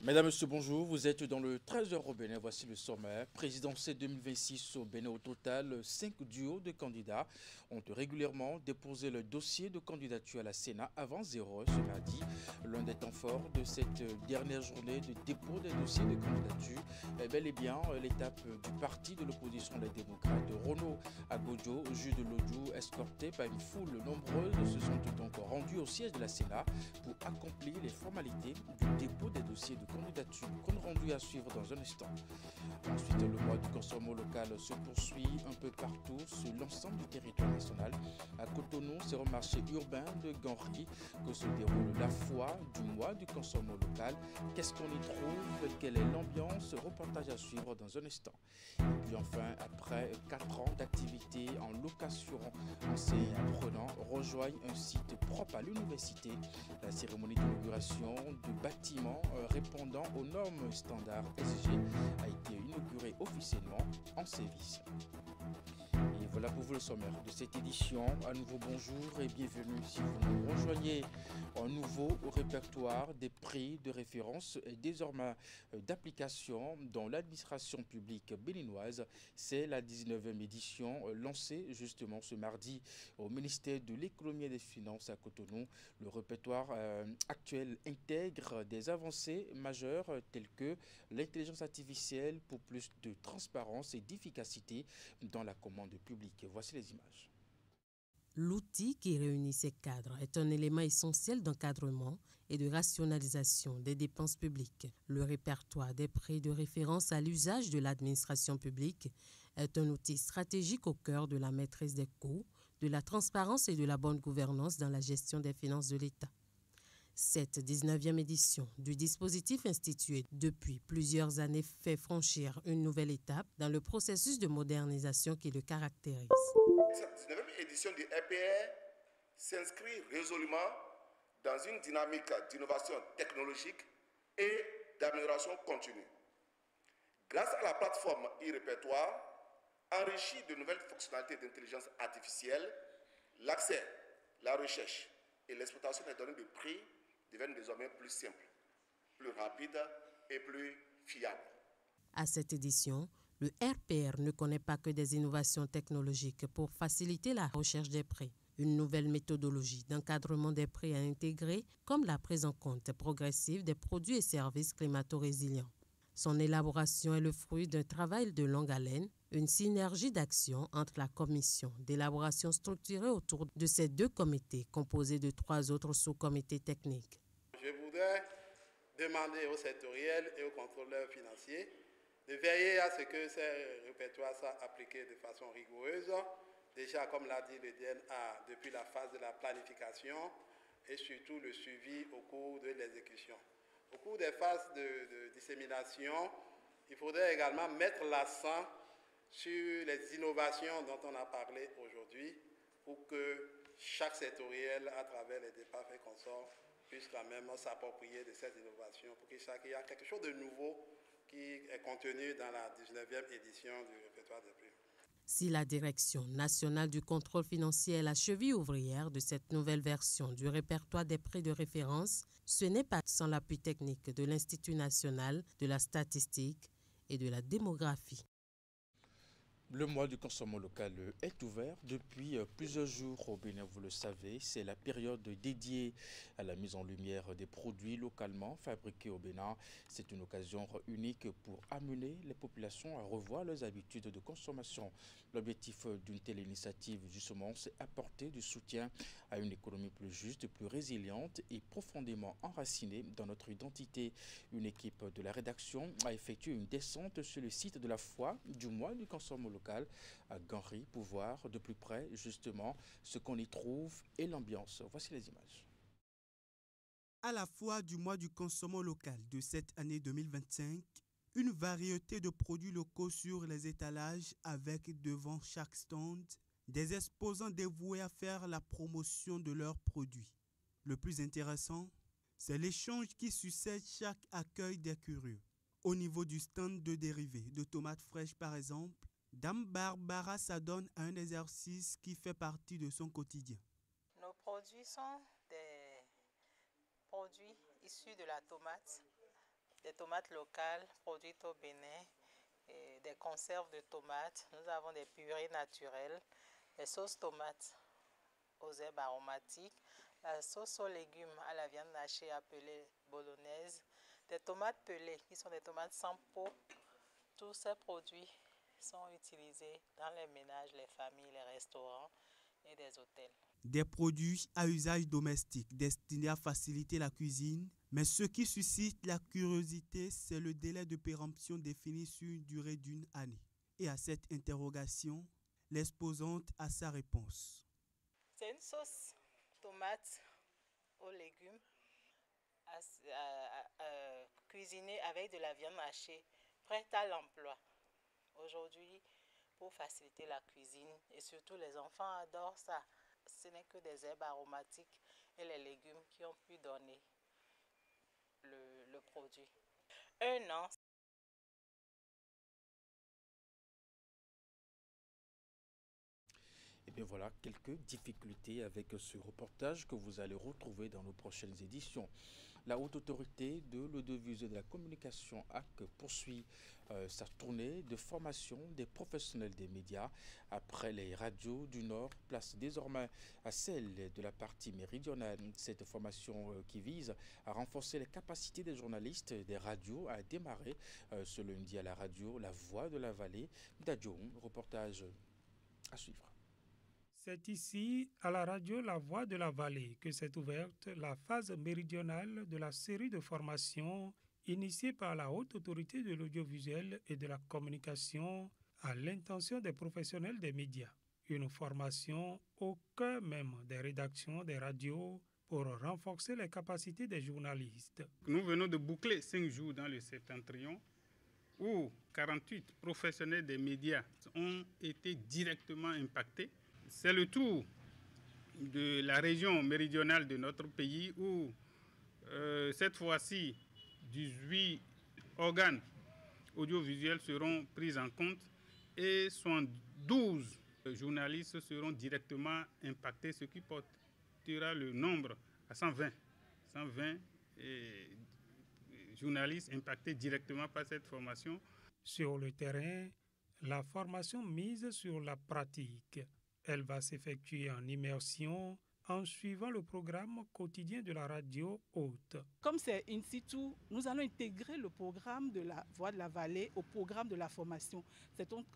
Mesdames, Messieurs, bonjour. Vous êtes dans le 13h au Bénin. Voici le sommaire. Présidentielle 2026 au Bénin. Au total, 5 duos de candidats ont régulièrement déposé le dossier de candidature à la Sénat avant 0 heure ce mardi. L'un des temps forts de cette dernière journée de dépôt des dossiers de candidature est bel et bien l'étape du parti de l'opposition Les Démocrates. Renaud Agodjo, juge de l'Odjou, escorté par une foule nombreuse, se sont donc rendus au siège de la Sénat pour accomplir les formalités du dépôt des dossiers de candidature, compte rendu à suivre dans un instant. Ensuite, le mois du consommation local se poursuit un peu partout sur l'ensemble du territoire national. À Cotonou, c'est au marché urbain de Ganri que se déroule la foire du mois du consommation local. Qu'est-ce qu'on y trouve? Quelle est l'ambiance? Reportage à suivre dans un instant. Et puis enfin, après 4 ans d'activité en location, enseignants et apprenants rejoignent un site propre à l'université. La cérémonie d'inauguration du bâtiment répondant aux normes standards SG a été inaugurée officiellement en service. Et voilà pour vous le sommaire de cette édition. À nouveau bonjour et bienvenue si vous nous rejoignez. Un nouveau répertoire des prix de référence est désormais d'application dans l'administration publique béninoise. C'est la 19e édition lancée justement ce mardi au ministère de l'économie et des finances à Cotonou. Le répertoire actuel intègre des avancées majeures telles que l'intelligence artificielle pour plus de transparence et d'efficacité dans la commande publique. Voici les images. L'outil qui réunit ces cadres est un élément essentiel d'encadrement et de rationalisation des dépenses publiques. Le répertoire des prix de référence à l'usage de l'administration publique est un outil stratégique au cœur de la maîtrise des coûts, de la transparence et de la bonne gouvernance dans la gestion des finances de l'État. Cette 19e édition du dispositif institué depuis plusieurs années fait franchir une nouvelle étape dans le processus de modernisation qui le caractérise. Cette 19e édition du RPR s'inscrit résolument dans une dynamique d'innovation technologique et d'amélioration continue. Grâce à la plateforme e-répertoire, enrichie de nouvelles fonctionnalités d'intelligence artificielle, l'accès, la recherche et l'exploitation des données de prix deviennent désormais plus simples, plus rapides et plus fiables. À cette édition, le RPR ne connaît pas que des innovations technologiques pour faciliter la recherche des prix. Une nouvelle méthodologie d'encadrement des prix à intégrer, comme la prise en compte progressive des produits et services climato-résilients. Son élaboration est le fruit d'un travail de longue haleine, une synergie d'action entre la commission d'élaboration structurée autour de ces 2 comités composés de 3 autres sous-comités techniques. Je voudrais demander aux sectoriels et aux contrôleurs financiers de veiller à ce que ces répertoires soient appliqués de façon rigoureuse. Déjà, comme l'a dit le DNA, depuis la phase de la planification et surtout le suivi au cours de l'exécution. Au cours des phases de dissémination, il faudrait également mettre l'accent sur les innovations dont on a parlé aujourd'hui pour que chaque sectoriel, à travers les débats et consorts, puisse quand même s'approprier de cette innovation pour qu'il y a quelque chose de nouveau qui est contenu dans la 19e édition du répertoire des prix. Si la Direction nationale du contrôle financier est la cheville ouvrière de cette nouvelle version du répertoire des prix de référence, ce n'est pas sans l'appui technique de l'Institut national de la statistique et de la démographie. Le mois du consommation local est ouvert depuis plusieurs jours au Bénin, vous le savez. C'est la période dédiée à la mise en lumière des produits localement fabriqués au Bénin. C'est une occasion unique pour amener les populations à revoir leurs habitudes de consommation. L'objectif d'une telle initiative, justement, c'est apporter du soutien à une économie plus juste, plus résiliente et profondément enracinée dans notre identité. Une équipe de la rédaction a effectué une descente sur le site de la foire du mois du consommation local à Ganri pour voir de plus près justement ce qu'on y trouve et l'ambiance. Voici les images. À la fois du mois du consommation local de cette année 2025, une variété de produits locaux sur les étalages avec devant chaque stand des exposants dévoués à faire la promotion de leurs produits. Le plus intéressant, c'est l'échange qui succède chaque accueil des curieux. Au niveau du stand de dérivés de tomates fraîches par exemple, Dame Barbara s'adonne à un exercice qui fait partie de son quotidien. Nos produits sont des produits issus de la tomate des tomates locales produites au Bénin, et des conserves de tomates. Nous avons des purées naturelles, des sauces tomates aux herbes aromatiques, la sauce aux légumes à la viande hachée appelée bolognaise, des tomates pelées qui sont des tomates sans peau. Tous ces produits sont utilisés dans les ménages, les familles, les restaurants et des hôtels. Des produits à usage domestique destinés à faciliter la cuisine, mais ce qui suscite la curiosité, c'est le délai de péremption défini sur une durée d'1 année. Et à cette interrogation, l'exposante a sa réponse. C'est une sauce tomate aux légumes cuisinée avec de la viande hachée, prête à l'emploi. Aujourd'hui, pour faciliter la cuisine, et surtout les enfants adorent ça. Ce n'est que des herbes aromatiques et les légumes qui ont pu donner le produit. 1 an. Et bien voilà, quelques difficultés avec ce reportage que vous allez retrouver dans nos prochaines éditions. La Haute Autorité de l'Audiovisuel et de la Communication HAC poursuit sa tournée de formation des professionnels des médias. Après les radios du Nord, place désormais à celle de la partie méridionale. Cette formation qui vise à renforcer les capacités des journalistes des radios a démarré ce lundi à la radio La Voix de la Vallée d'Adjoum. Reportage à suivre. C'est ici, à la radio La Voix de la Vallée, que s'est ouverte la phase méridionale de la série de formations initiée par la Haute Autorité de l'Audiovisuel et de la Communication à l'intention des professionnels des médias. Une formation au cœur même des rédactions des radios pour renforcer les capacités des journalistes. Nous venons de boucler 5 jours dans le septentrion où 48 professionnels des médias ont été directement impactés. C'est le tour de la région méridionale de notre pays où, cette fois-ci, 18 organes audiovisuels seront pris en compte et 12 journalistes seront directement impactés, ce qui portera le nombre à 120 journalistes impactés directement par cette formation. Sur le terrain, la formation mise sur la pratique. Elle va s'effectuer en immersion en suivant le programme quotidien de la radio haute. Comme c'est in situ, nous allons intégrer le programme de la Voix de la Vallée au programme de la formation.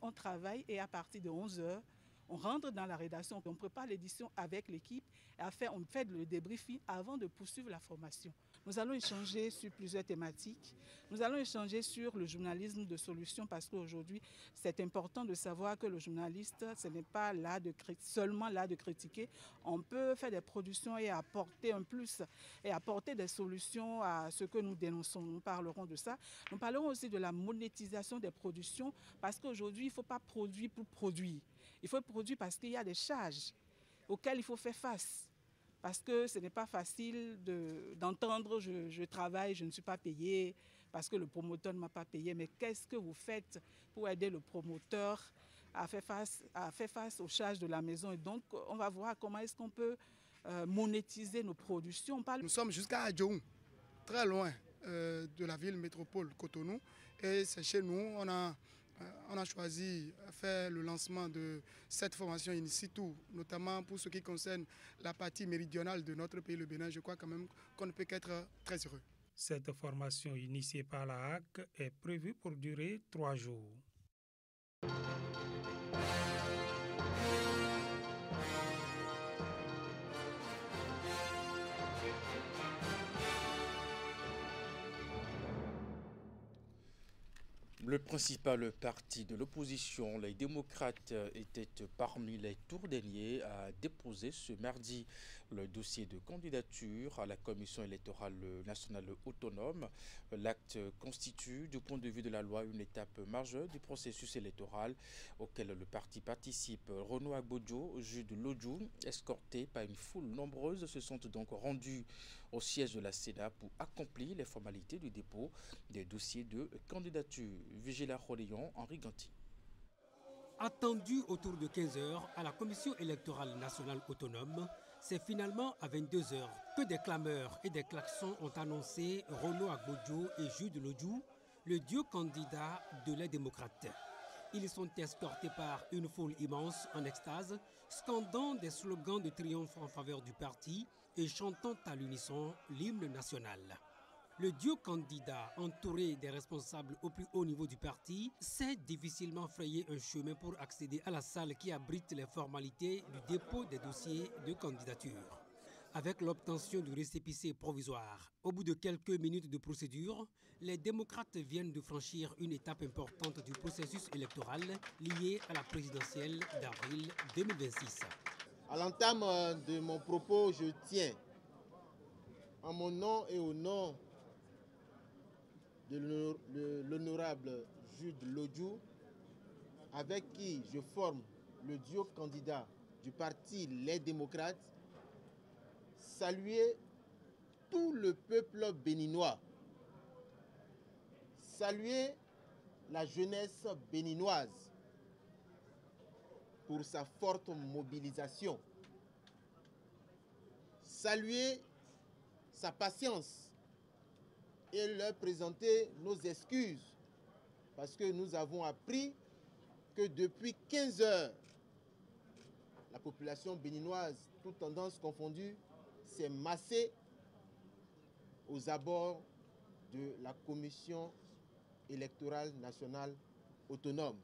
On travaille et à partir de 11h, on rentre dans la rédaction, on prépare l'édition avec l'équipe et on fait le débriefing avant de poursuivre la formation. Nous allons échanger sur plusieurs thématiques. Nous allons échanger sur le journalisme de solution parce qu'aujourd'hui, c'est important de savoir que le journaliste, ce n'est pas seulement là de critiquer. On peut faire des productions et apporter un plus et apporter des solutions à ce que nous dénonçons. Nous parlerons de ça. Nous parlerons aussi de la monétisation des productions parce qu'aujourd'hui, il ne faut pas produire pour produire. Il faut produire parce qu'il y a des charges auxquelles il faut faire face. Parce que ce n'est pas facile d'entendre je travaille, je ne suis pas payé, parce que le promoteur ne m'a pas payé. Mais qu'est-ce que vous faites pour aider le promoteur à faire face aux charges de la maison? Et donc, on va voir comment est-ce qu'on peut monétiser nos productions. Nous sommes jusqu'à Adjoum, très loin de la ville métropole Cotonou. Et c'est chez nous, on a choisi de faire le lancement de cette formation in situ, notamment pour ce qui concerne la partie méridionale de notre pays, le Bénin. Je crois quand même qu'on ne peut qu'être très heureux. Cette formation initiée par la HAC est prévue pour durer 3 jours. Le principal parti de l'opposition, les démocrates, était parmi les tourdeniers à déposer ce mardi le dossier de candidature à la commission électorale nationale autonome. L'acte constitue, du point de vue de la loi, une étape majeure du processus électoral auquel le parti participe. Renaud Agbodjo, juge de l'Odjou, escorté par une foule nombreuse, se sont donc rendus au siège de la Sénat pour accomplir les formalités du dépôt des dossiers de candidature. Vigila Roléon, Henri Ganti. Attendu autour de 15h à la Commission électorale nationale autonome, C'est finalement à 22 h que des clameurs et des klaxons ont annoncé Renaud Agbodjo et Jude Lodjou, le duo candidat de les démocrates. Ils sont escortés par une foule immense en extase, scandant des slogans de triomphe en faveur du parti et chantant à l'unisson l'hymne national. Le duo candidat, entouré des responsables au plus haut niveau du parti, s'est difficilement frayé un chemin pour accéder à la salle qui abrite les formalités du dépôt des dossiers de candidature. Avec l'obtention du récépissé provisoire, au bout de quelques minutes de procédure, les démocrates viennent de franchir une étape importante du processus électoral lié à la présidentielle d'avril 2026. À l'entame de mon propos, je tiens, en mon nom et au nom de l'honorable Jude Lodjou, avec qui je forme le duo candidat du parti Les Démocrates, saluer tout le peuple béninois, saluer la jeunesse béninoise pour sa forte mobilisation, saluer sa patience et leur présenter nos excuses parce que nous avons appris que depuis 15 heures, la population béninoise, toutes tendances confondues, s'est massée aux abords de la Commission électorale nationale autonome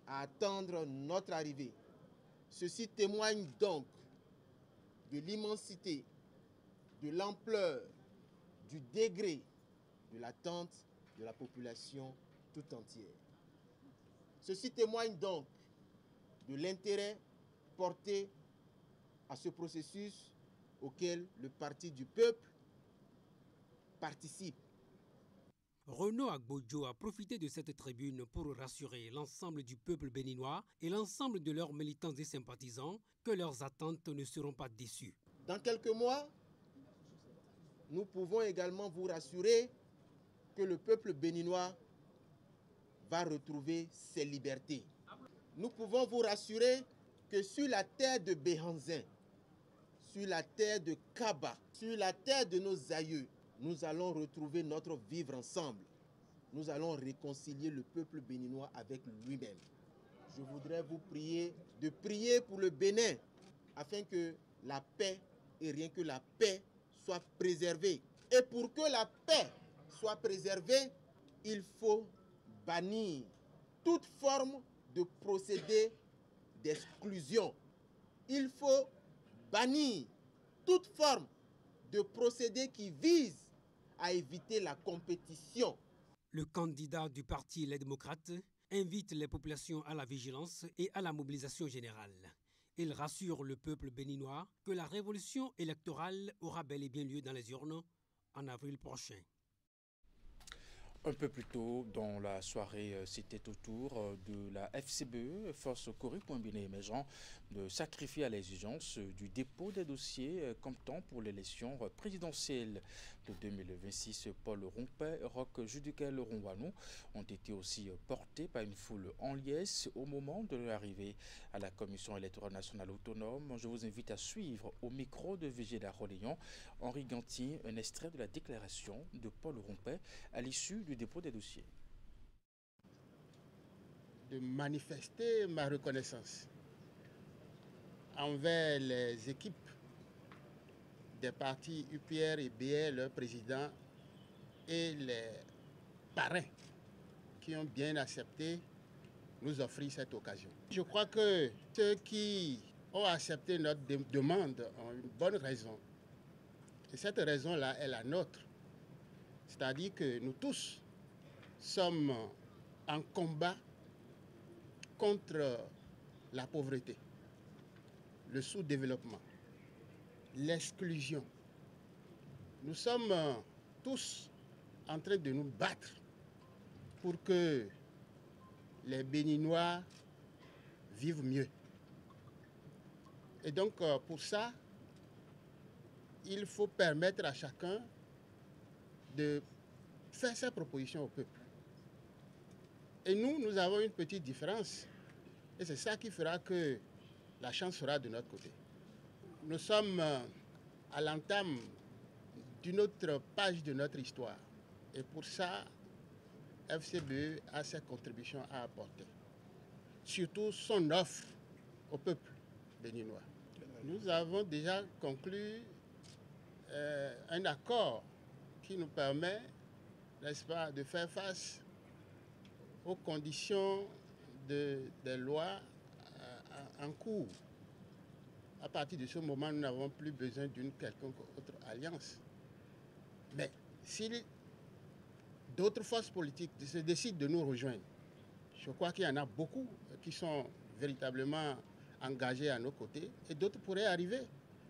à attendre notre arrivée. Ceci témoigne donc de l'immensité, de l'ampleur, du degré de l'attente de la population tout entière. Ceci témoigne donc de l'intérêt porté à ce processus auquel le Parti du peuple participe. Renaud Agbodjo a profité de cette tribune pour rassurer l'ensemble du peuple béninois et l'ensemble de leurs militants et sympathisants que leurs attentes ne seront pas déçues. Dans quelques mois, nous pouvons également vous rassurer que le peuple béninois va retrouver ses libertés. Nous pouvons vous rassurer que sur la terre de Béhanzin, sur la terre de Kaba, sur la terre de nos aïeux, nous allons retrouver notre vivre ensemble. Nous allons réconcilier le peuple béninois avec lui-même. Je voudrais vous prier de prier pour le Bénin afin que la paix et rien que la paix soit préservée. Et pour que la paix soit préservée, il faut bannir toute forme de procédé d'exclusion. Il faut bannir toute forme de procédé qui vise à éviter la compétition. Le candidat du parti Les Démocrates invite les populations à la vigilance et à la mobilisation générale. Il rassure le peuple béninois que la révolution électorale aura bel et bien lieu dans les urnes en avril prochain. Un peu plus tôt dans la soirée, c'était au tour de la FCBE, Force Corée.Bénin émergent, de sacrifier à l'exigence du dépôt des dossiers comptant pour l'élection présidentielle de 2026. Paul Rompet, Roch Judicaël Ronwanou ont été aussi portés par une foule en liesse au moment de leur arrivée à la Commission électorale nationale autonome. Je vous invite à suivre au micro de Vigéla Roléon, Henri Gantier, un extrait de la déclaration de Paul Rompet à l'issue du dépôt des dossiers. De manifester ma reconnaissance envers les équipes des partis UPR et BR, leurs présidents et les parrains qui ont bien accepté nous offrir cette occasion. Je crois que ceux qui ont accepté notre demande ont une bonne raison. Et cette raison-là est la nôtre. C'est-à-dire que nous tous sommes en combat contre la pauvreté, le sous-développement, l'exclusion. Nous sommes tous en train de nous battre pour que les Béninois vivent mieux. Et donc, pour ça, il faut permettre à chacun de faire ses propositions au peuple. Et nous avons une petite différence. Et c'est ça qui fera que la chance sera de notre côté. nous sommes à l'entame d'une autre page de notre histoire. Et pour ça, FCBE a ses contributions à apporter. Surtout son offre au peuple béninois. Nous avons déjà conclu un accord qui nous permet, n'est-ce pas, de faire face aux conditions des lois en cours. À partir de ce moment, nous n'avons plus besoin d'une quelconque autre alliance. Mais si d'autres forces politiques se décident de nous rejoindre, je crois qu'il y en a beaucoup qui sont véritablement engagés à nos côtés et d'autres pourraient arriver.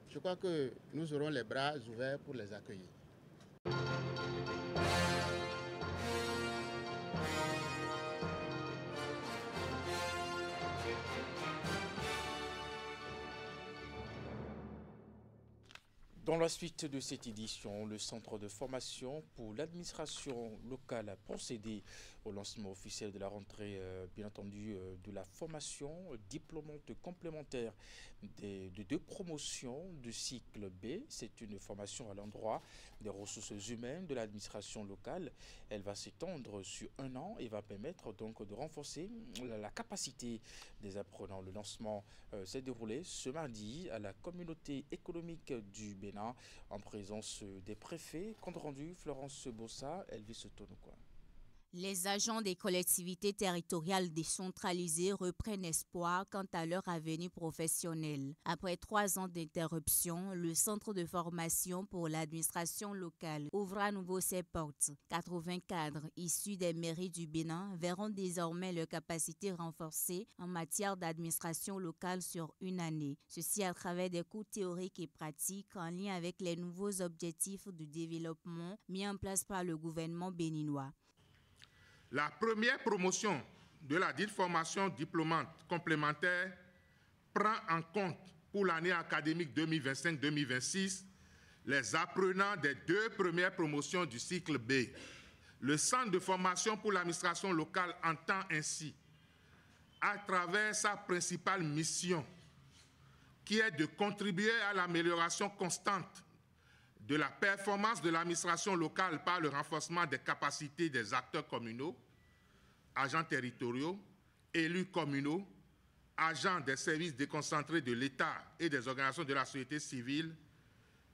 Je crois que nous aurons les bras ouverts pour les accueillir. Dans la suite de cette édition, le Centre de formation pour l'administration locale a procédé au lancement officiel de la rentrée, bien entendu, de la formation diplômante complémentaire de 2 promotions du cycle B. C'est une formation à l'endroit des ressources humaines de l'administration locale. Elle va s'étendre sur 1 an et va permettre donc de renforcer la capacité des apprenants. Le lancement s'est déroulé ce mardi à la communauté économique du Bénin en présence des préfets. Compte rendu, Florence Bossa, Elvis Tonokwa. Les agents des collectivités territoriales décentralisées reprennent espoir quant à leur avenir professionnel. Après 3 ans d'interruption, le centre de formation pour l'administration locale ouvre à nouveau ses portes. 80 cadres issus des mairies du Bénin verront désormais leurs capacités renforcées en matière d'administration locale sur 1 année. Ceci à travers des cours théoriques et pratiques en lien avec les nouveaux objectifs de développement mis en place par le gouvernement béninois. La première promotion de la dite formation diplômante complémentaire prend en compte pour l'année académique 2025-2026 les apprenants des 2 premières promotions du cycle B. Le Centre de formation pour l'administration locale entend ainsi, à travers sa principale mission, qui est de contribuer à l'amélioration constante de la performance de l'administration locale par le renforcement des capacités des acteurs communaux, agents territoriaux, élus communaux, agents des services déconcentrés de l'État et des organisations de la société civile.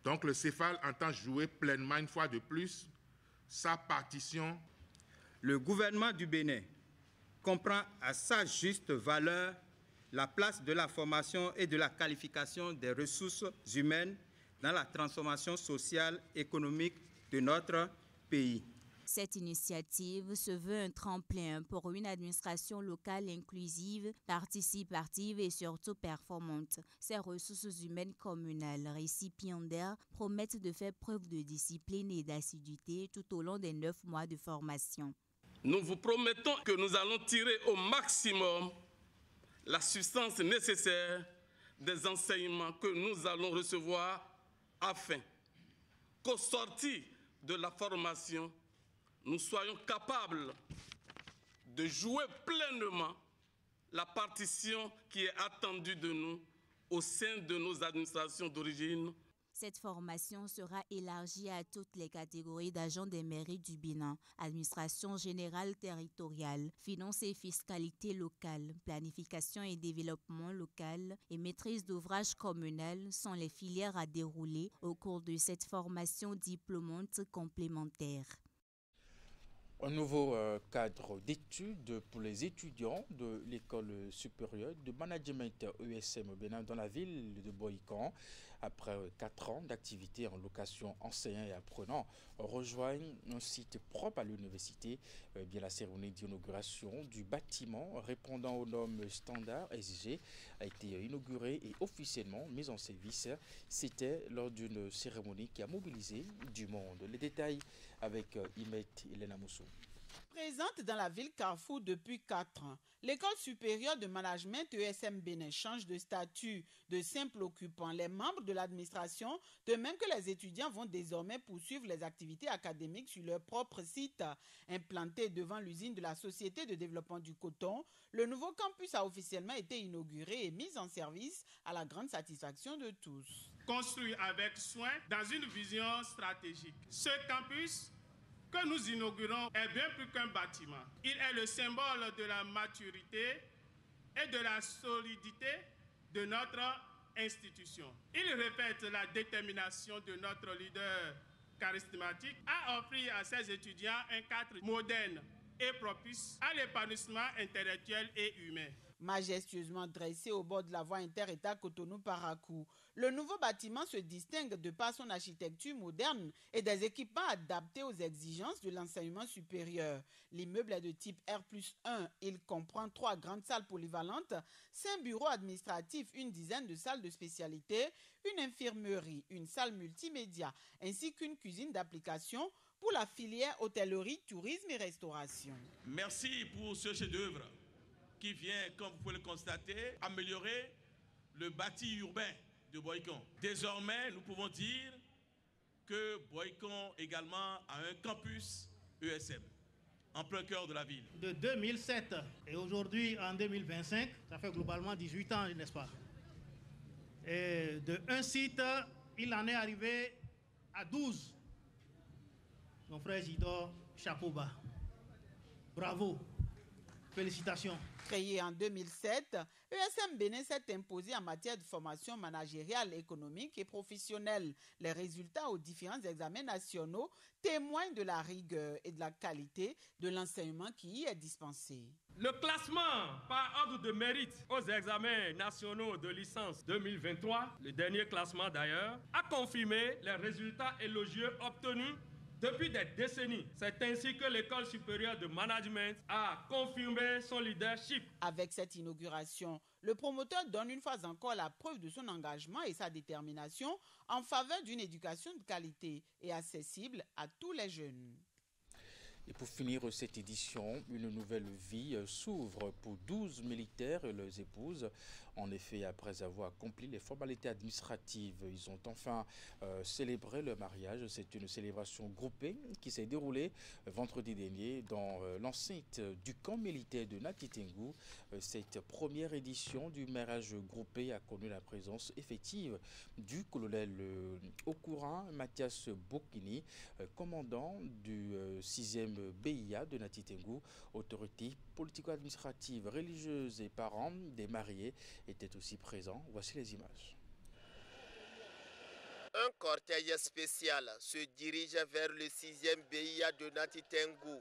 Donc le CEFAL entend jouer pleinement, une fois de plus, sa partition. Le gouvernement du Bénin comprend à sa juste valeur la place de la formation et de la qualification des ressources humaines dans la transformation sociale et économique de notre pays. Cette initiative se veut un tremplin pour une administration locale inclusive, participative et surtout performante. Ces ressources humaines communales récipiendaires promettent de faire preuve de discipline et d'assiduité tout au long des 9 mois de formation. Nous vous promettons que nous allons tirer au maximum la substance nécessaire des enseignements que nous allons recevoir afin qu'au sortir de la formation, nous soyons capables de jouer pleinement la partition qui est attendue de nous au sein de nos administrations d'origine. Cette formation sera élargie à toutes les catégories d'agents des mairies du Bénin, administration générale territoriale, finances et fiscalité locale, planification et développement local et maîtrise d'ouvrage communal sont les filières à dérouler au cours de cette formation diplômante complémentaire. Un nouveau cadre d'études pour les étudiants de l'école supérieure de management ESM au Bénin dans la ville de Boïkan. Après 4 ans d'activité en location, enseignants et apprenants rejoignent un site propre à l'université. Bien, la cérémonie d'inauguration du bâtiment répondant aux normes standards exigées a été inaugurée et officiellement mise en service. C'était lors d'une cérémonie qui a mobilisé du monde. Les détails avec Imet Elena Moussou. Présente dans la ville Carrefour depuis 4 ans, l'École supérieure de management ESM Bénin change de statut de simple occupant. Les membres de l'administration, de même que les étudiants, vont désormais poursuivre les activités académiques sur leur propre site. Implanté devant l'usine de la Société de développement du coton, le nouveau campus a officiellement été inauguré et mis en service à la grande satisfaction de tous. Construit avec soin dans une vision stratégique. Ce campus que nous inaugurons est bien plus qu'un bâtiment. Il est le symbole de la maturité et de la solidité de notre institution. Il répète la détermination de notre leader charismatique à offrir à ses étudiants un cadre moderne et propice à l'épanouissement intellectuel et humain. Majestueusement dressé au bord de la voie inter-État Cotonou-Parakou, le nouveau bâtiment se distingue de par son architecture moderne et des équipements adaptés aux exigences de l'enseignement supérieur. L'immeuble est de type R+1. Il comprend 3 grandes salles polyvalentes, 5 bureaux administratifs, une dizaine de salles de spécialité, une infirmerie, une salle multimédia, ainsi qu'une cuisine d'application pour la filière hôtellerie, tourisme et restauration. Merci pour ce chef-d'œuvre qui vient, comme vous pouvez le constater, améliorer le bâti urbain de Boycon. Désormais, nous pouvons dire que Boycon également a un campus ESM en plein cœur de la ville. De 2007 et aujourd'hui en 2025, ça fait globalement 18 ans, n'est-ce pas? Et de un site, il en est arrivé à 12. Mon frère Zidore, chapeau bas. Bravo. Félicitations. Créé en 2007, ESM Bénin s'est imposé en matière de formation managériale, économique et professionnelle. Les résultats aux différents examens nationaux témoignent de la rigueur et de la qualité de l'enseignement qui y est dispensé. Le classement par ordre de mérite aux examens nationaux de licence 2023, le dernier classement d'ailleurs, a confirmé les résultats élogieux obtenus depuis des décennies. C'est ainsi que l'École supérieure de management a confirmé son leadership. Avec cette inauguration, le promoteur donne une fois encore la preuve de son engagement et sa détermination en faveur d'une éducation de qualité et accessible à tous les jeunes. Et pour finir cette édition, une nouvelle vie s'ouvre pour 12 militaires et leurs épouses. En effet, après avoir accompli les formalités administratives, ils ont enfin célébré leur mariage. C'est une célébration groupée qui s'est déroulée vendredi dernier dans l'enceinte du camp militaire de Natitengu. Cette première édition du mariage groupé a connu la présence effective du colonel Okura Mathias Bokini, commandant du 6e BIA de Natitengu. Autorités politico-administratives, religieuses et parents des mariés étaient aussi présents. Voici les images. Un cortège spécial se dirige vers le 6e BIA de Natitengu.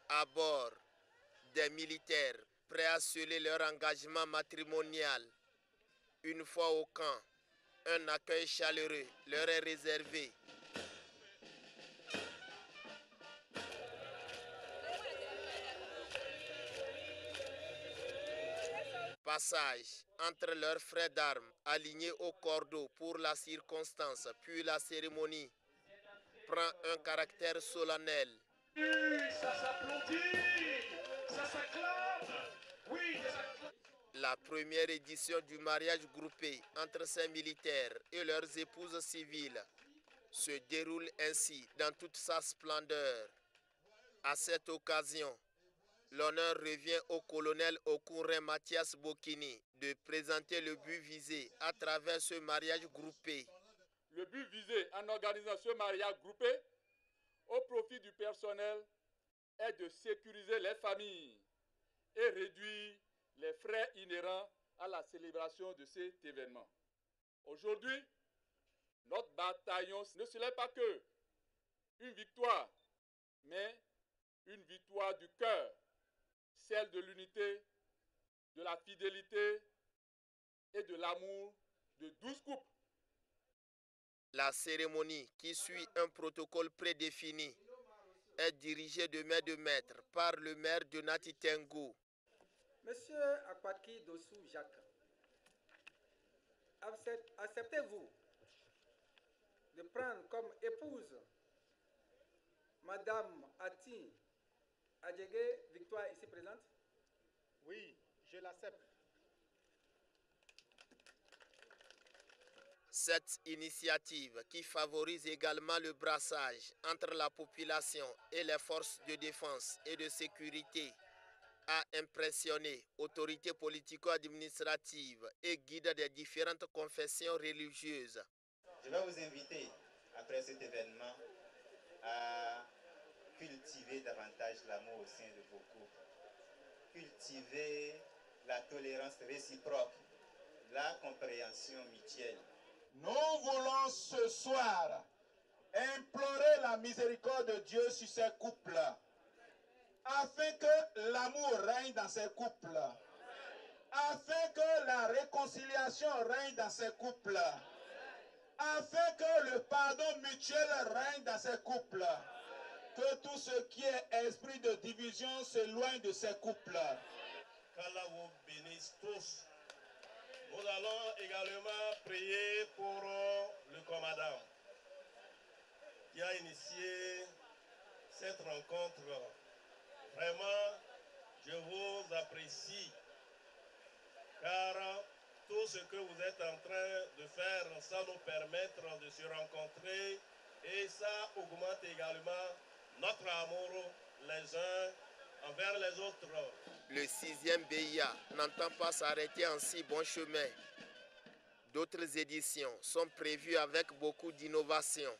À bord, des militaires prêts à sceller leur engagement matrimonial. Une fois au camp, un accueil chaleureux leur est réservé. Passage entre leurs frères d'armes alignés au cordeau pour la circonstance, puis la cérémonie prend un caractère solennel. Oui, ça s'applaudit, ça s'acclame, oui, La première édition du mariage groupé entre ces militaires et leurs épouses civiles se déroule ainsi dans toute sa splendeur. À cette occasion, l'honneur revient au colonel Okura Mathias Bokini de présenter le but visé à travers ce mariage groupé. Le but visé en organisant ce mariage groupé au profit du personnel est de sécuriser les familles et réduire les frais inhérents à la célébration de cet événement. Aujourd'hui, notre bataillon ne se lève pas que une victoire, mais une victoire du cœur, celle de l'unité, de la fidélité et de l'amour de 12 couples. La cérémonie, qui suit un protocole prédéfini, est dirigée de main de maître par le maire de Natitengu. Monsieur Akwaki Dossou Jacques, acceptez-vous de prendre comme épouse Madame Ati Adjégué Victoire, ici présente. Oui, je l'accepte. Cette initiative, qui favorise également le brassage entre la population et les forces de défense et de sécurité, a impressionné autorités politico-administratives et guides des différentes confessions religieuses. Je vais vous inviter, après cet événement, à cultiver davantage l'amour au sein de vos couples. Cultiver la tolérance réciproque, la compréhension mutuelle. Nous voulons ce soir implorer la miséricorde de Dieu sur ces couples, afin que l'amour règne dans ces couples, afin que la réconciliation règne dans ces couples, afin que le pardon mutuel règne dans ces couples, que tout ce qui est esprit de division s'éloigne de ces couples. Qu'Allah vous bénisse tous. Nous allons également prier pour le commandant qui a initié cette rencontre. Vraiment, je vous apprécie, car tout ce que vous êtes en train de faire, ça nous permettre de se rencontrer et ça augmente également notre amour les uns envers les autres. Le 6e BIA n'entend pas s'arrêter en si bon chemin. D'autres éditions sont prévues avec beaucoup d'innovation,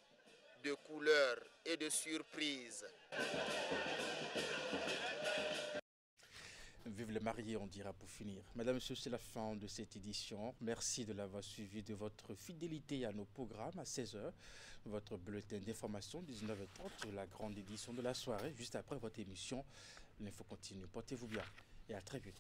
de couleurs et de surprises. Vive les mariés, on dira pour finir. Mesdames et messieurs, c'est la fin de cette édition. Merci de l'avoir suivi, de votre fidélité à nos programmes à 16h. Votre bulletin d'information, 19h30, la grande édition de la soirée, juste après votre émission. L'info continue. Portez-vous bien et à très vite.